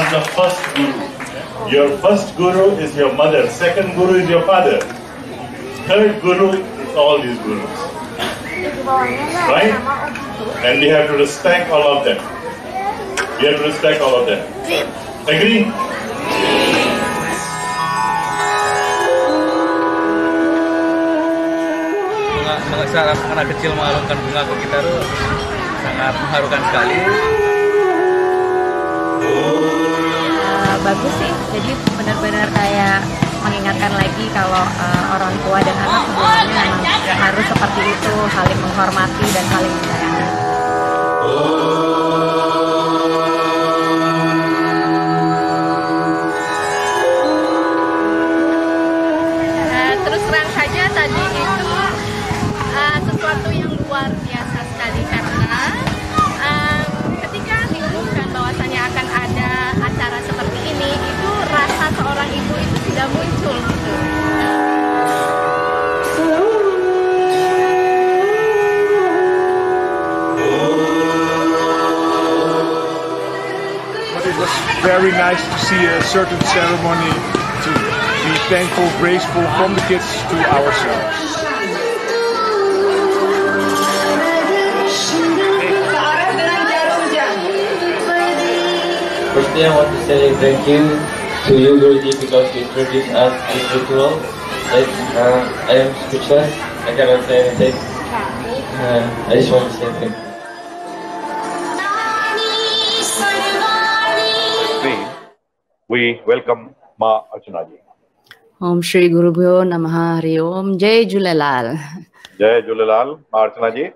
not the first guru. Your first guru is your mother, second guru is your father, third guru is all these gurus. Right? And we have to respect all of them. We have to respect all of them. Agree? Saat anak kecil mengalungkan bunga ke kita tuh sangat mengharukan sekali. Bagus sih, jadi benar-benar kayak mengingatkan lagi kalau orang tua dan anak hubungannya memang harus seperti itu, saling menghormati dan saling menyayangi. Terus terang saja tadi itu sesuatu yang luar biasa sekali karena ketika diumumkan bahwasannya akan ada acara seperti ini, itu rasa seorang ibu itu sudah muncul gitu. But it was very nice to see a certain ceremony to be thankful, graceful from the kids to ourselves. Firstly, I want to say thank you to you, Guruji, because you introduced us this ritual. I am speechless. I cannot say anything. I just want to say thank you. We welcome Mā Archanā ji. Om Shri Guru Bhyo Namaha Hari Om. Jai Julelal. Jai Julelal, Mā Archanā ji.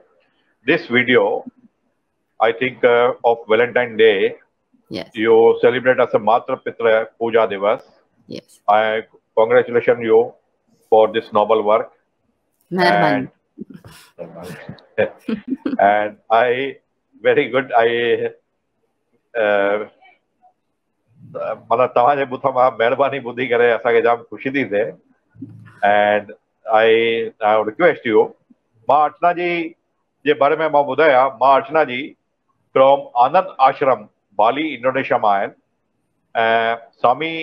This video, I think of Valentine's Day. Yes. You celebrate as a Matra Pitra Puja Divas. Yes. I congratulate you for this noble work. Merhaba. And I, very good, I mana तव्हांजे ॿुथां मां महिरबानी ॿुधी करे असांखे जाम ख़ुशी थी थिए. And I request you, Mā Archanā जी जे बारे में मां ॿुधायां. Mā Archanā ji from Anand Ashram, Bali, Indonesia मां आहिनि ऐं स्वामी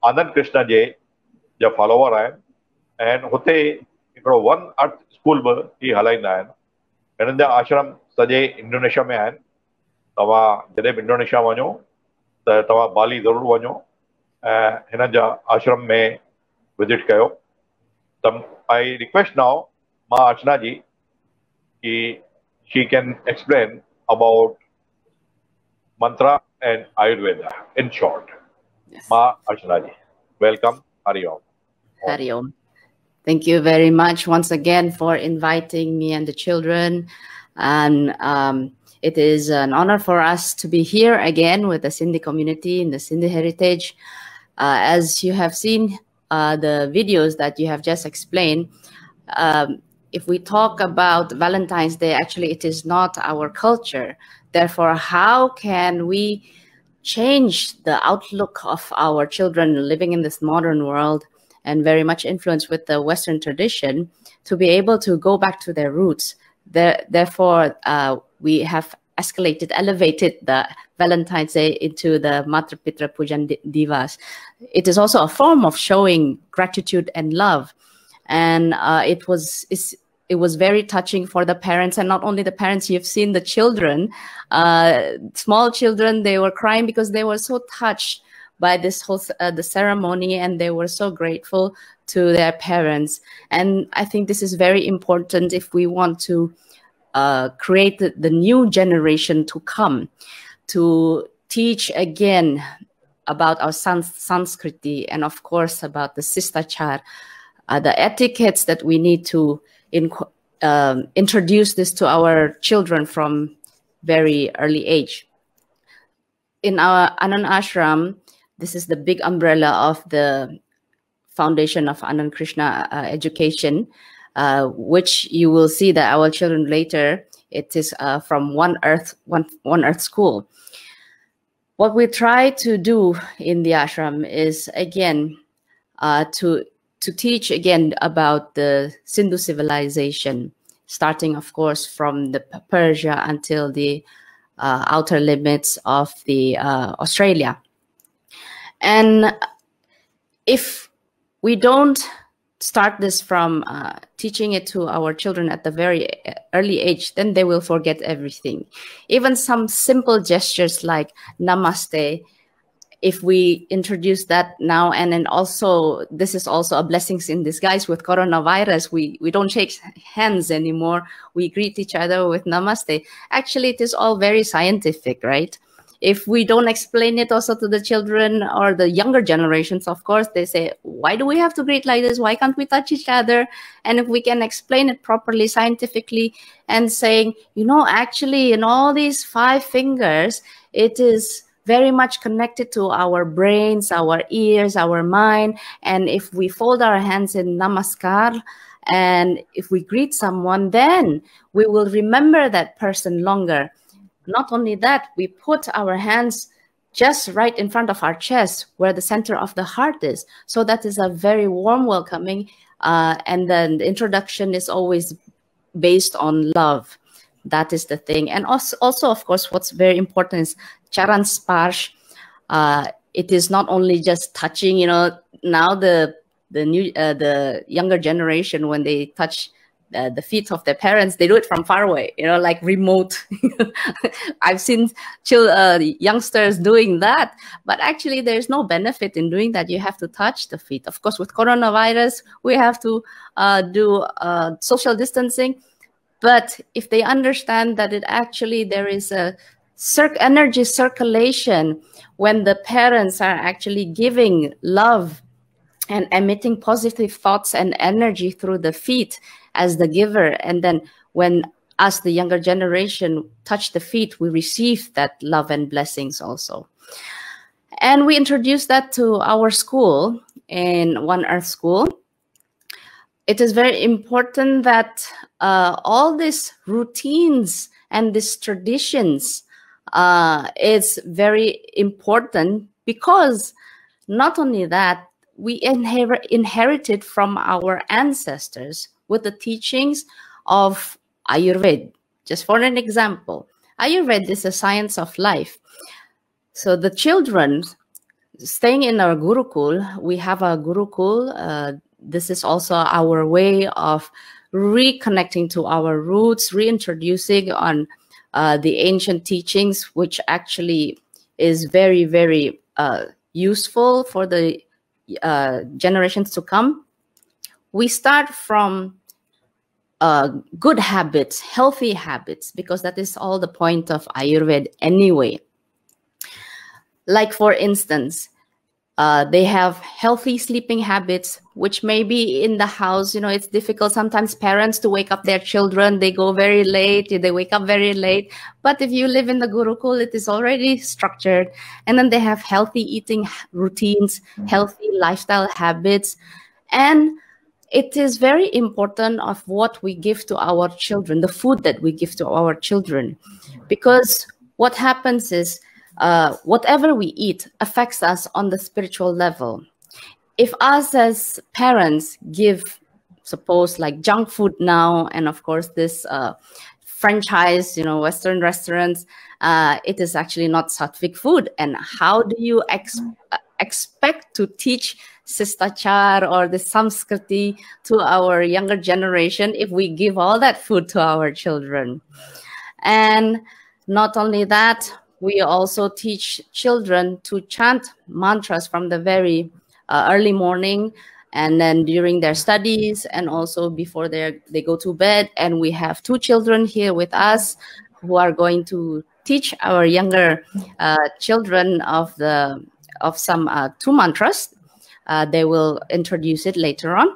आनंद कृष्ण जे जा फॉलोवर आहिनि ऐं हुते हिकिड़ो वन अर्थ स्कूल बि ही हलाईंदा आहिनि. हिननि जा आश्रम सॼे इंडोनेशिया में आहिनि. तव्हां जॾहिं बि इंडोनेशिया वञो त तव्हां बाली ज़रूरु वञो ऐं हिननि जा आश्रम में विज़िट कयो. त I request now Mā Archanā जी कि she can explain about mantra and Ayurveda in short. Yes. Mā Archanā ji, welcome. Hari Om. Hari Om. Thank you very much once again for inviting me and the children. And it is an honor for us to be here again with the Sindhi community in the Sindhi heritage. As you have seen the videos that you have just explained, if we talk about Valentine's Day, actually it is not our culture. Therefore, how can we change the outlook of our children living in this modern world and very much influenced with the Western tradition to be able to go back to their roots? Therefore, we have elevated the Valentine's Day into the Matra Pitra Pujan Divas. It is also a form of showing gratitude and love. And it was very touching for the parents, and not only the parents. You've seen the children, small children. They were crying because they were so touched by this whole the ceremony, and they were so grateful to their parents. And I think this is very important if we want to create the new generation to come, to teach again about our Sanskriti, and of course about the Sistachar, the etiquettes that we need to introduce this to our children from very early age. In our Anand Ashram, this is the big umbrella of the foundation of Anand Krishna education, which you will see that our children later, it is from One Earth School. What we try to do in the ashram is again to teach again about the Sindhu civilization, starting of course from the Persia until the outer limits of the Australia. And if we don't start this from teaching it to our children at the very early age, then they will forget everything. Even some simple gestures like namaste, if we introduce that now, and then also, this is also a blessings in disguise with coronavirus, we don't shake hands anymore. We greet each other with namaste. Actually, it is all very scientific, right? If we don't explain it also to the children or the younger generations, of course, they say, why do we have to greet like this? Why can't we touch each other? And if we can explain it properly, scientifically, and saying, you know, actually, in all these 5 fingers, it is very much connected to our brains, our ears, our mind. And if we fold our hands in namaskar, and if we greet someone, then we will remember that person longer. Not only that, we put our hands just right in front of our chest where the center of the heart is. So that is a very warm welcoming. And then the introduction is always based on love. That is the thing. And also, of course, what's very important is charan sparsh. It is not only just touching, you know, now the younger generation, when they touch the feet of their parents, they do it from far away, you know, like remote. I've seen youngsters doing that, but actually there's no benefit in doing that. You have to touch the feet. Of course, with coronavirus, we have to do social distancing. But if they understand that it actually, there is a energy circulation when the parents are actually giving love and emitting positive thoughts and energy through the feet as the giver. And then when us, the younger generation, touch the feet, we receive that love and blessings also. And we introduced that to our school, in One Earth School. It is very important that all these routines and these traditions is very important, because not only that, we inherited from our ancestors with the teachings of Ayurveda. Just for an example, Ayurveda is a science of life. So the children staying in our Gurukul, we have a Gurukul. This is also our way of reconnecting to our roots, reintroducing on the ancient teachings, which actually is very, very useful for the generations to come. We start from good habits, healthy habits, because that is all the point of Ayurveda anyway. Like, for instance, they have healthy sleeping habits, which may be in the house. You know, it's difficult sometimes parents to wake up their children. They go very late, they wake up very late. But if you live in the Gurukul, it is already structured. And then they have healthy eating routines, healthy lifestyle habits. And it is very important of what we give to our children, the food that we give to our children. Because what happens is, whatever we eat affects us on the spiritual level. If us as parents give, suppose, like junk food now, and of course this franchise, you know, Western restaurants, it is actually not sattvic food. And how do you expect to teach Sistachar or the Samskriti to our younger generation if we give all that food to our children? And not only that, we also teach children to chant mantras from the very early morning, and then during their studies, and also before they go to bed. And we have 2 children here with us who are going to teach our younger children of some 2 mantras. They will introduce it later on.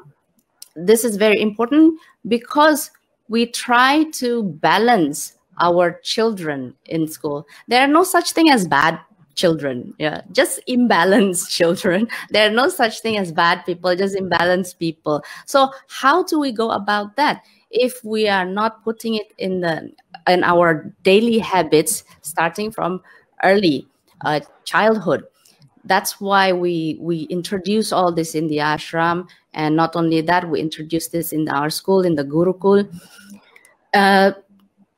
This is very important because we try to balance our children in school. There are no such thing as bad children, yeah, just imbalanced children. There are no such thing as bad people, just imbalanced people. So how do we go about that if we are not putting it in our daily habits, starting from early childhood? That's why we introduce all this in the ashram. And not only that, we introduce this in our school, in the Gurukul.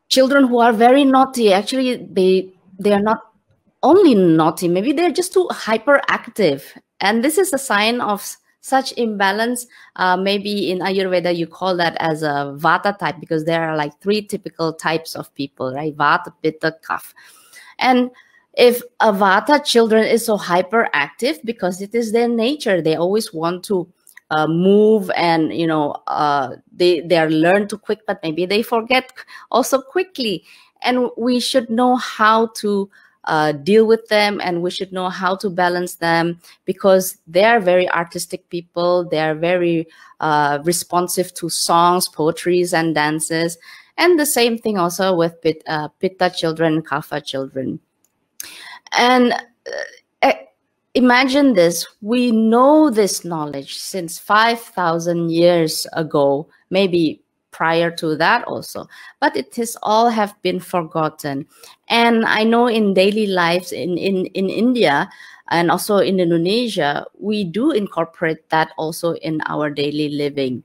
Children who are very naughty, actually, they are not only naughty, maybe they're just too hyperactive. And this is a sign of such imbalance. Maybe in Ayurveda, you call that as a Vata type, because there are like 3 typical types of people, right? Vata, Pitta, Kapha. And if a Vata children is so hyperactive, because it is their nature, they always want to move, and you know, they are learned to quick, but maybe they forget also quickly. And we should know how to deal with them, and we should know how to balance them, because they are very artistic people. They are very responsive to songs, poetries, and dances. And the same thing also with Pitta children, Kapha children. And imagine this, we know this knowledge since 5,000 years ago, maybe prior to that also, but it has all have been forgotten. And I know in daily lives in India and also in Indonesia, we do incorporate that also in our daily living.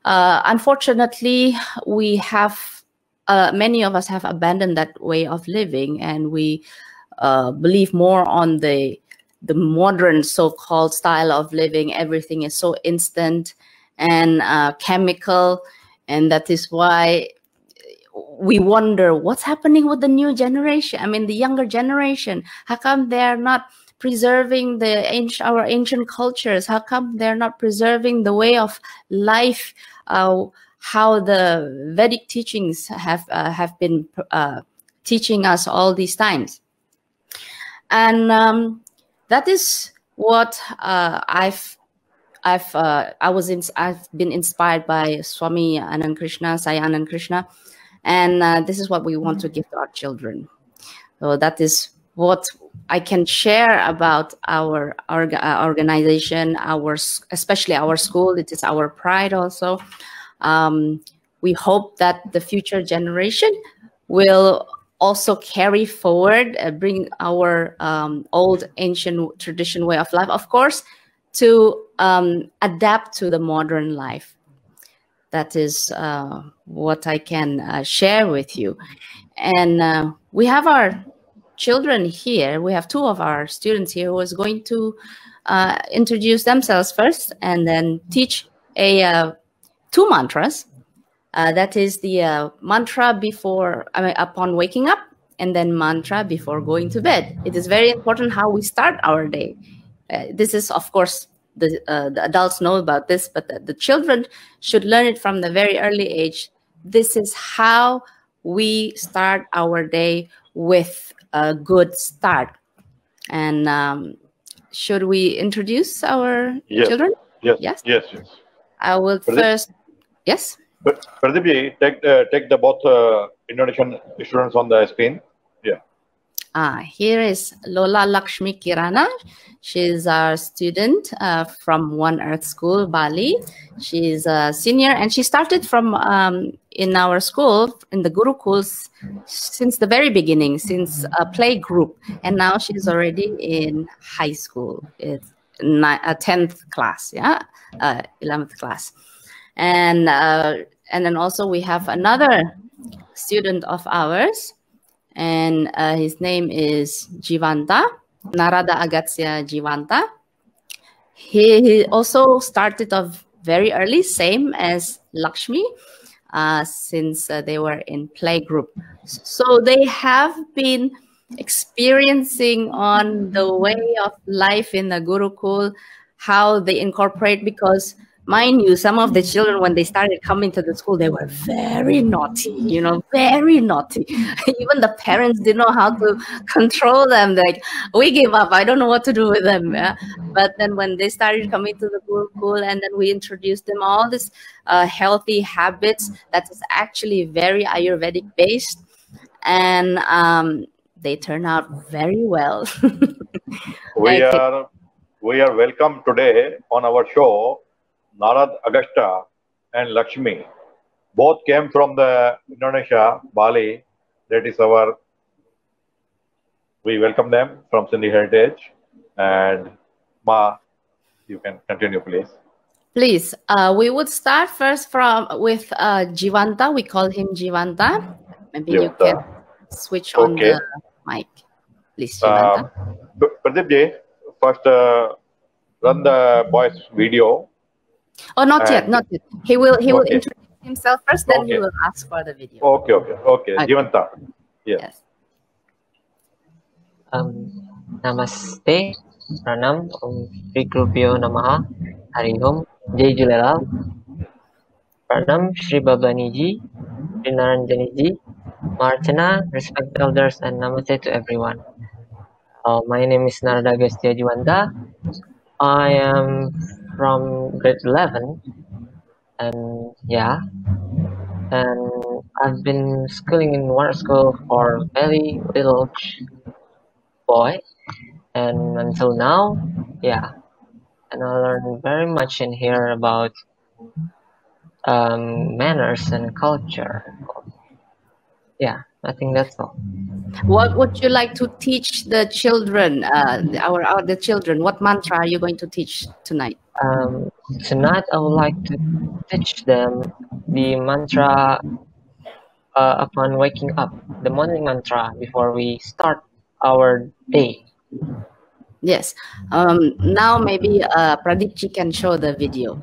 Unfortunately, we have many of us have abandoned that way of living, and we believe more on the modern so-called style of living. Everything is so instant and chemical, and that is why we wonder what's happening with the new generation. I mean, the younger generation. How come they're not preserving our ancient cultures? How come they're not preserving the way of life? How the Vedic teachings have been teaching us all these times. And that is what I've been inspired by Swami Anand Krishna, Sai Anand Krishna, and this is what we want to give to our children. So that is what I can share about our organization, especially our school. It is our pride also. We hope that the future generation will also carry forward, bring our old ancient tradition way of life, of course, to adapt to the modern life. That is what I can share with you. And we have our children here. We have 2 of our students here who is going to introduce themselves first, and then teach 2 mantras. That is the mantra upon waking up, and then mantra before going to bed. It is very important how we start our day. This is, of course, the adults know about this, but the children should learn it from the very early age. This is how we start our day with a good start. And should we introduce our children? Yes. I will first. Yes. But Pradeep, take the both Indonesian students on the screen. Yeah. Here is Lola Lakshmi Kirana. She's our student from One Earth School, Bali. She's a senior, and she started from in our school, in the Gurukuls, since the very beginning, since a play group. And now she's already in high school. It's 10th class, 11th class. And then also we have another student of ours, and his name is Jivanta, Narada Agatsya Jivanta. He also started off very early, same as Lakshmi, since they were in play group. So they have been experiencing on the way of life in the Gurukul, how they incorporate, because mind you, some of the children, when they started coming to the school, they were very naughty, very naughty. Even the parents didn't know how to control them. Like, we gave up. I don't know what to do with them. Yeah? But then when they started coming to the Gurukul, and then we introduced them all these healthy habits that is actually very Ayurvedic based. And they turn out very well. We are welcome today on our show Narad Agastya and Lakshmi. Both came from the Indonesia, Bali. That is we welcome them from Sindhi Heritage. And Ma, you can continue, please. Please. We would start first with Jivanta. We call him Jivanta. Maybe you can switch on the mic. Please, Jivanta. Pradeep ji, first run the boy's video. Oh, not yet. He will Okay. introduce himself first, then he Okay. will ask for the video. Okay. Jivanta. Yes. Namaste, Pranam, Sri Krupyo Namaha, Hari Om, Jai Julelal, Pranam, Sri Babaniji, Sri Naranjaniji, Mā Archanā, respected elders, and Namaste to everyone. My name is Narada Agastya Jiwanta. I am from grade 11, and I've been schooling in one school for very little boy, and until now, and I learned very much in here about manners and culture. I think that's all. What would you like to teach the children, the children? What mantra are you going to teach tonight? Tonight I would like to teach them the mantra upon waking up, the morning mantra before we start our day. Yes. Now maybe Pradeepji can show the video.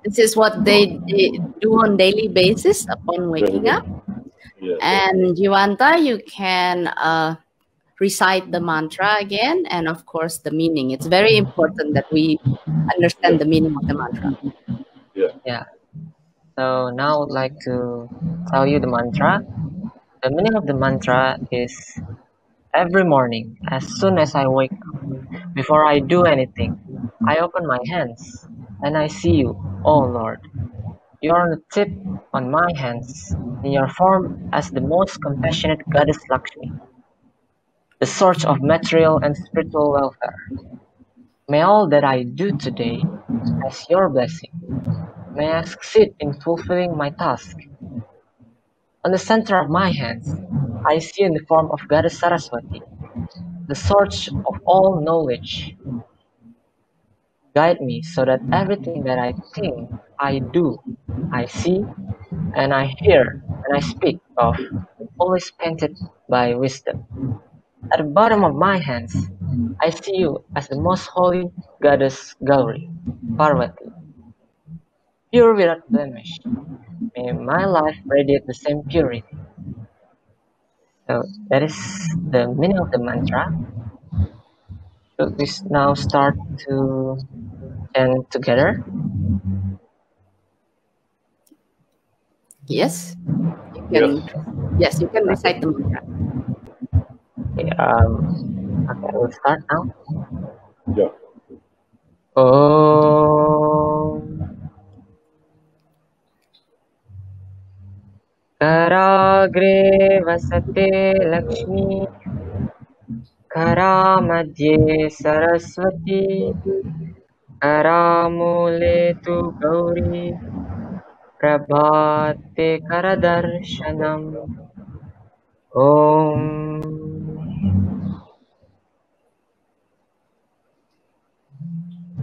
This is what they do on daily basis upon waking up. Yes. And Jiwanta, you can recite the mantra again, and of course the meaning. It's very important that we understand the meaning of the mantra. Yeah. So now I would like to tell you the mantra. The meaning of the mantra is every morning, as soon as I wake up, before I do anything, I open my hands and I see you, oh Lord. You are on the tip on my hands, in your form as the most compassionate goddess Lakshmi, the source of material and spiritual welfare. May all that I do today, as your blessing, may I succeed in fulfilling my task. On the center of my hands, I see in the form of Goddess Saraswati, the source of all knowledge. Guide me so that everything that I think, I do, I see, and I hear, and I speak of, always painted by wisdom. At the bottom of my hands, I see you as the most holy goddess Gauri, Parvati. Pure without blemish, may my life radiate the same purity. So that is the meaning of the mantra. So we now start to chant together. Yes. Yes, you can recite the mantra. Okay, okay, we'll start now. Yeah. Karagre vasate Lakshmi, Karamadye Saraswati, Karamule tu Gauri, Prabhate Karadarshanam. Om.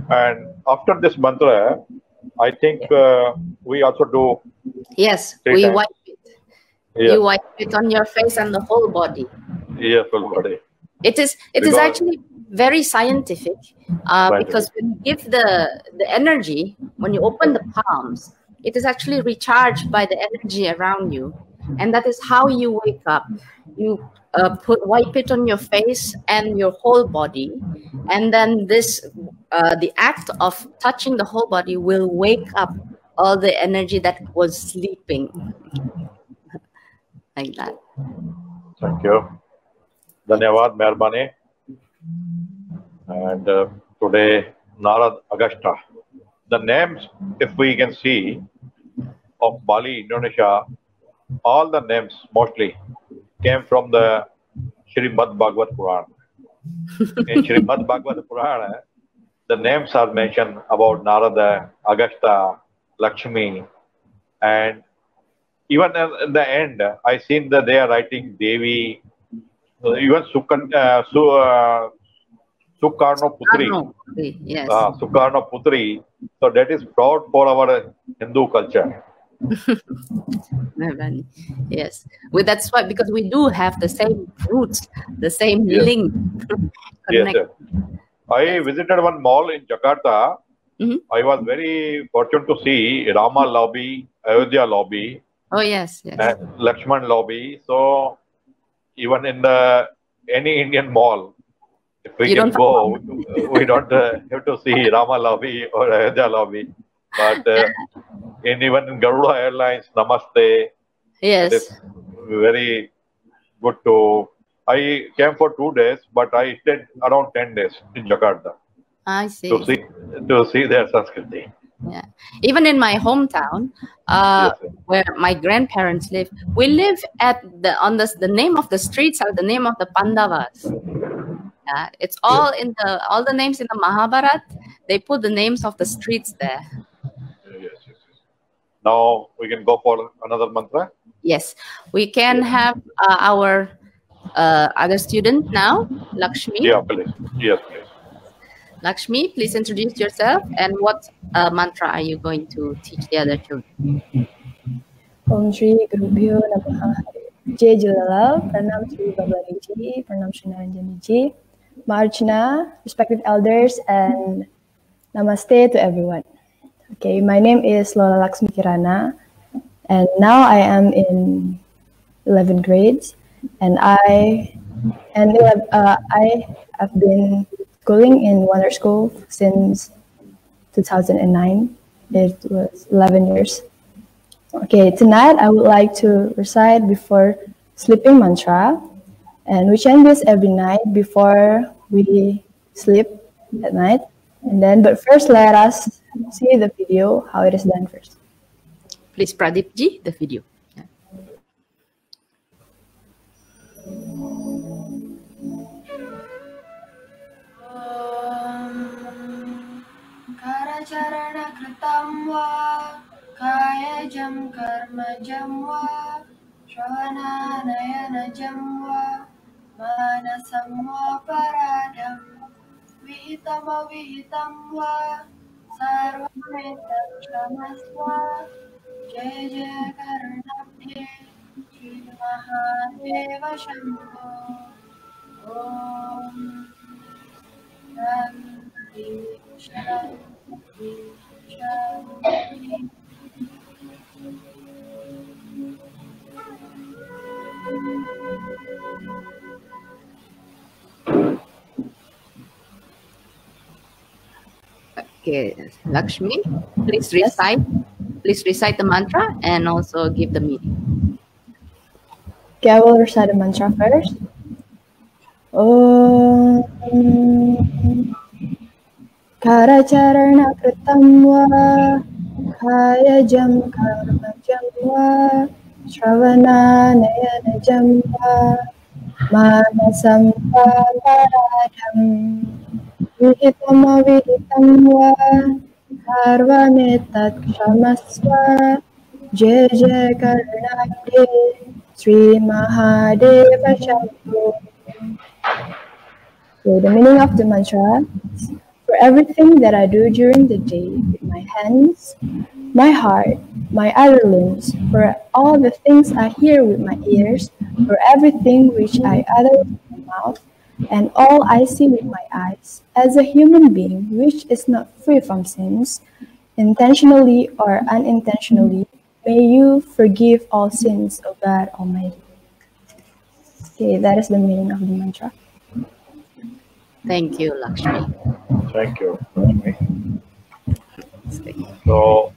And after this mantra, I think we also do. Yes, Three we times. wipe it. Yeah. You wipe it on your face and the whole body. Yeah, full body. It is actually very scientific because when you give the energy, when you open the palms, it is actually recharged by the energy around you. and that is how you wake up. You wipe it on your face and your whole body, and then the act of touching the whole body will wake up all the energy that was sleeping. Like that. Thank you. Dhanyavad, Mehrbani. And today, Narad Agastha. The names, if we can see, of Bali, Indonesia, all the names mostly came from the Srimad Bhagavad Puran. In Srimad Bhagavad Puran, the names are mentioned about Narada, Agastha, Lakshmi, and even in the end, I seen that they are writing Devi, even Sukarno Putri. Yes. Sukarno Putri. So that is proud for our Hindu culture. Yes. Well, that's why, because we do have the same roots, the same link. Yes, sir. I visited one mall in Jakarta. I was very fortunate to see Rama lobby, Ayodhya lobby. Oh, yes, yes. And Lakshman lobby. So even in any Indian mall, if we can go, we don't have to see Rama lobby or Ayodhya lobby. But even in Garuda Airlines, Namaste. Yes. It's very good to. I came for 2 days, but I stayed around 10 days in Jakarta. I see. To see their Sanskriti. Yeah. Even in my hometown, where my grandparents live, we live at the name of the streets are the name of the Pandavas. It's all in all the names in the Mahabharata. They put the names of the streets there. Yes. Now we can go for another mantra. Yes, we can have our other student now, Lakshmi. Yeah, please. Yes, please. Lakshmi, please introduce yourself and what mantra are you going to teach the other children? Om Shri Gurubhyo Namaha. Jai Jilalal, Pranam Shri Babariji, Pranam Shri Naranjaniji, Mā Archanā, respected elders, and Namaste to everyone. Okay, my name is Lola Laksmi Kirana, and now I am in 11th grades, and I have been schooling in Wonder School since 2009. It was 11 years. Okay, tonight I would like to recite before sleeping mantra, and we chant this every night before we sleep at night. But first let us see the video, how it is done first. Please, Pradeep ji, the video. Karacharana kritam va, kaya jam karma jam va, shravana nayana jam va, manasam va paradam, vihitam va, sarvametam shamasva, jai jai karnabde, Shri Mahadeva Shambho, Om Shanti Shanti Shanti. Okay, Lakshmi, please recite the mantra and also give the meaning. Okay, I will recite the mantra first. Om Karacharana kritam va, kaya jam karma jam va, shravana nayana jam va, manasam va paradam, vihitam va, sarvametat kshamasva, jai jai karnabde, Sri Mahadeva Shambho. So the meaning of the mantra is, for everything that I do during the day with my hands, my heart, my other limbs, for all the things I hear with my ears, for everything which I utter with my mouth, and all I see with my eyes, as a human being which is not free from sins, intentionally or unintentionally, May you forgive all sins of God Almighty. Okay, that is the meaning of the mantra. Thank you, Lakshmi. Thank you. So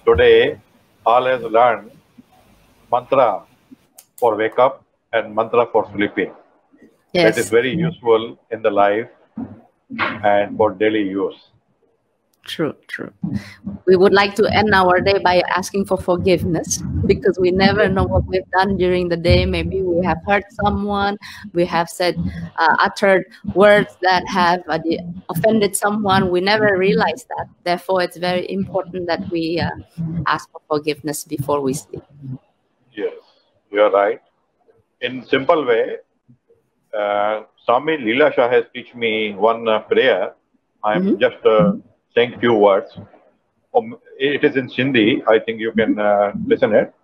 today, all has learned mantra for wake up and mantra for sleeping. Yes. That is very useful in the life and for daily use. True, true. We would like to end our day by asking for forgiveness, because we never know what we've done during the day. Maybe we have hurt someone, we have said, uttered words that have offended someone. We never realize that. Therefore, it's very important that we ask for forgiveness before we sleep. Yes, you are right. In simple way, Swami Leela Shah has teach me one prayer. I'm just saying few words. It is in Sindhi. I think you can listen it.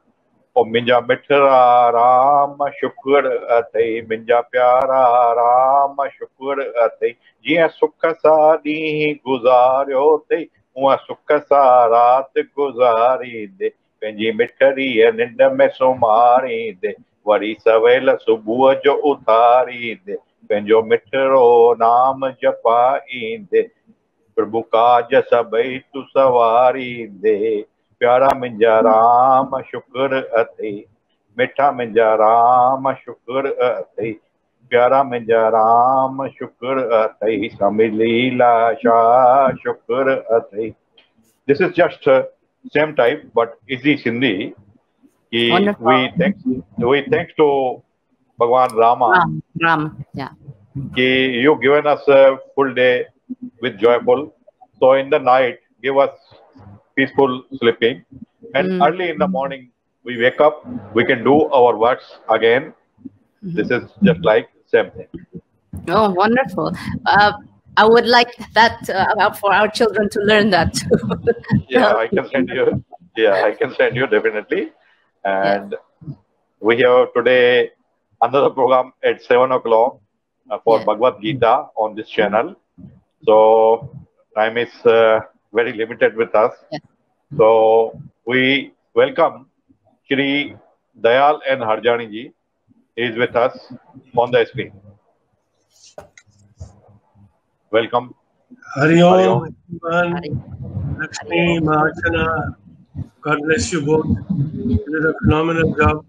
O minja mitra Ram shukr athai, minja pyara Ram shukr athai. Jiya sukha sa di guzaryo thai, uha sukha sa raat guzari de. Penji mitri ninda me sumari de, vari savela subuh jo uthari de. Penjo mitro naam japai de. प्रभु काज सबई तु सवारी दे प्यारा मिंजा राम शुक्र अथई मिठा मिंजा राम शुक्र अथई प्यारा मिंजा राम शुक्र अथई स्वामी लीला शाह शुक्र अथई. This is just same type but easy Sindhi. We thanks to Bhagwan Rama. Ram, yeah. You given us a full day with joyful. So in the night, give us peaceful sleeping. And early in the morning, we wake up, we can do our works again. This is just like same thing. Oh, wonderful. I would like that for our children to learn that too. Yeah, I can send you. Yeah, I can send you definitely. And we have today another program at 7 o'clock for Bhagavad Gita on this channel. So time is very limited with us. So we welcome Shri Dayal and Harjani ji. He is with us on the screen. Welcome. Hari Om, Lakshmi, Mā Archanā. God bless you both. You did a phenomenal job.